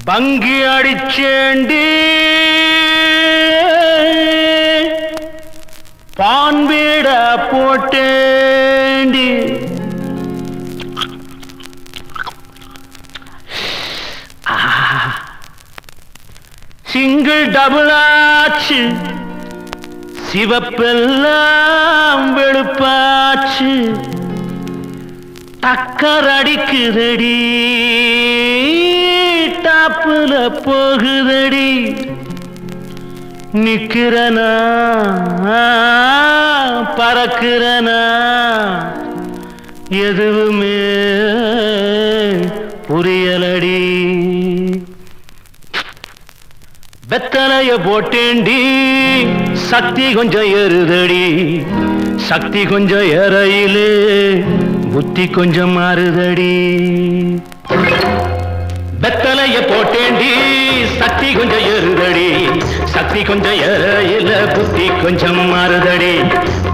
பங்கி அடிச்சேண்டி பான் வீட போட்டேண்டி single double ஆச்சு சிவப்பெல்லாம் வெளுப்பாச்சு டக்கர் அடிக்குதடி டாப்புல போகுதடி நிக்கிறனா பறக்கிறனா எதுவுமே புரியலடி வெத்தலைய போட்டேண்டி சக்தி கொஞ்சம் ஏறுதடி சக்தி கொஞ்சம் ஏறையிலே புத்தி கொஞ்சம் மாறுதடி வெத்தலைய போட்டேண்டி சக்தி கொஞ்சம் ஏறுதடி சக்தி கொஞ்சம் ஏறையில புத்தி கொஞ்சம் மாறுதடி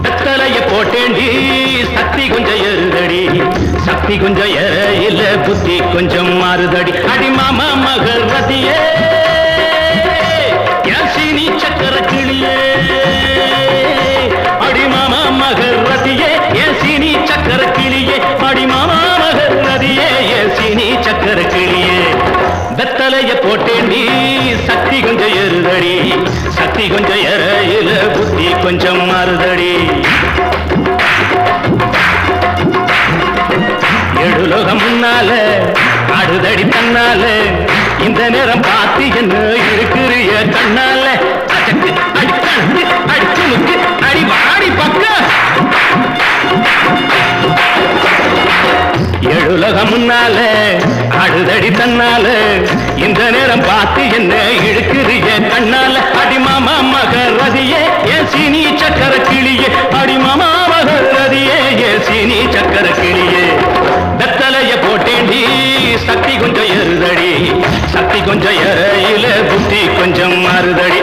வெத்தலைய போட்டேண்டி சக்தி கொஞ்சம் ஏறுதடி சக்தி கொஞ்சம் ஏறையில புத்தி கொஞ்சம் மாறுதடி அடி மாமா மகள் ரதியே யாசினி சக்கர கிளியே அடி மாமா மகள் ரதியே யாசினி சக்கர கிளியே அடி மாமா மகள் ரதியே யாசினி சக்கர கிளியே வெத்தலைய போட்டேண்டி சக்தி கொஞ்சம் ஏறுதடி சக்தி கொஞ்சம் ஏறையில புத்தி கொஞ்சம் மாறுதடி எழுலோகம் முன்னால ஆடுதடி தன்னால இந்த நேரம் பார்த்து என்ன இருக்கிறிய கண்ணால அச்சக்கு அடி கண்டு அடிச்சு முக்கு அடி வாடி பக்க எழுலகம் முன்னால ஆடுதடி தன்னால இந்த நேரம் பார்த்து என்ன இழுக்கிறிய கண்ணால அடி மாமா மகர் ரதியே ஏன் சீனி சக்கர கிளியே அடி மாமா மகர் ரதியே ஏன் சீனி சக்கர கிளியே வெத்தலைய போட்டேண்டி சக்தி கொஞ்சம் ஏறுதடி சக்தி கொஞ்சம் ஏறையில புத்தி கொஞ்சம் மாறுதடி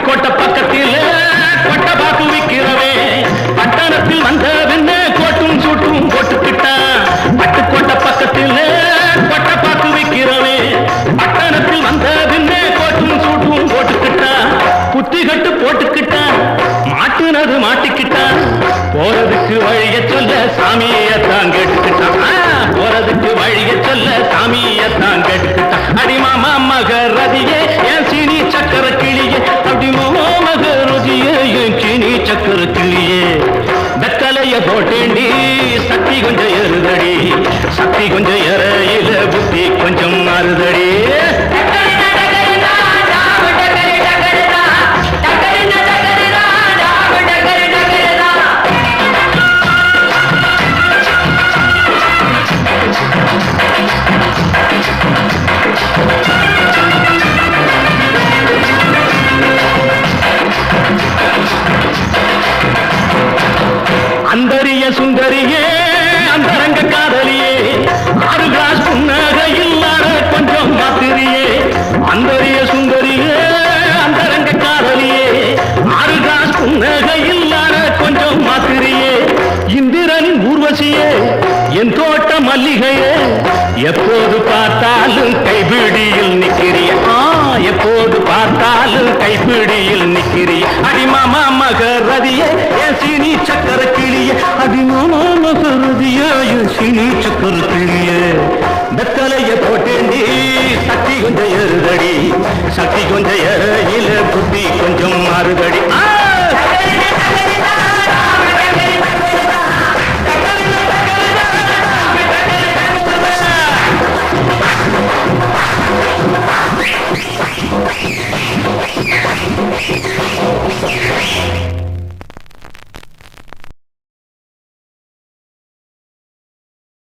கோட்டை பக்கத்தில் கொட்டை பாக்கு விற்கிறவே பட்டணத்தில் வந்த வெண்ண கோட்டும் சூட்டும் போட்டுக்கிட்டான் பட்டுக்கோட்டை பக்கத்தில் கொட்டை பாக்கு விற்கிறவே பட்டணத்தில் வந்த வெண்ண கோட்டும் சூட்டும் போட்டுக்கிட்டான் குத்தி கட்டு போட்டுக்கிட்டான் மாட்டுனது மாட்டிக்கிட்டான் போறதுக்கு வழிய சொல்ல சாமியத்தான் கேட்டுக்கிட்டான் போறதுக்கு வழிய சொல்ல சாமியத்தான் கேட்டுக்கிட்டான் அடி மாமா மகர் ரதியே என் சீனி சக்கர கிளியே அடி மாமா மகர் ரதியே என் சீனி சக்கர கிளியே வெத்தலைய போட்டேண்டி சக்தி கொஞ்சம் ஏறுதடி சக்தி கொஞ்சம் ஏறையில புத்தி கொஞ்சம் மாறுதடி அந்தரிய சுந்தரியே அந்தரங்க காதலியே ஆறு கிளாஸ் புன்னக இல்லாத கொஞ்சம் மாத்திரியே அந்தரிய சுந்தரியே அந்தரங்க காதலியே ஆறு கிளாஸ் புன்னக இல்லாத கொஞ்சம் மாத்திரியே இந்திரனின் ஊர்வசியே என் தோட்ட மல்லிகையே எப்போது பார்த்தாலும் கைபிடியில் நிற்கிறிய எப்போது பார்த்தாலும் கைப்பிடியில் நிற்கிறிய அடிமாமா மகர் ரதியே என் சீனி சக்கர கிளியே அடிமாமா மகர் ரதியே என் சீனி சக்கர கிளியே வெத்தலைய போட்டேண்டி சக்தி கொஞ்சம் ஏறுதடி சக்தி கொஞ்சம் ஏறையில புத்தி கொஞ்சம் மாறுதடி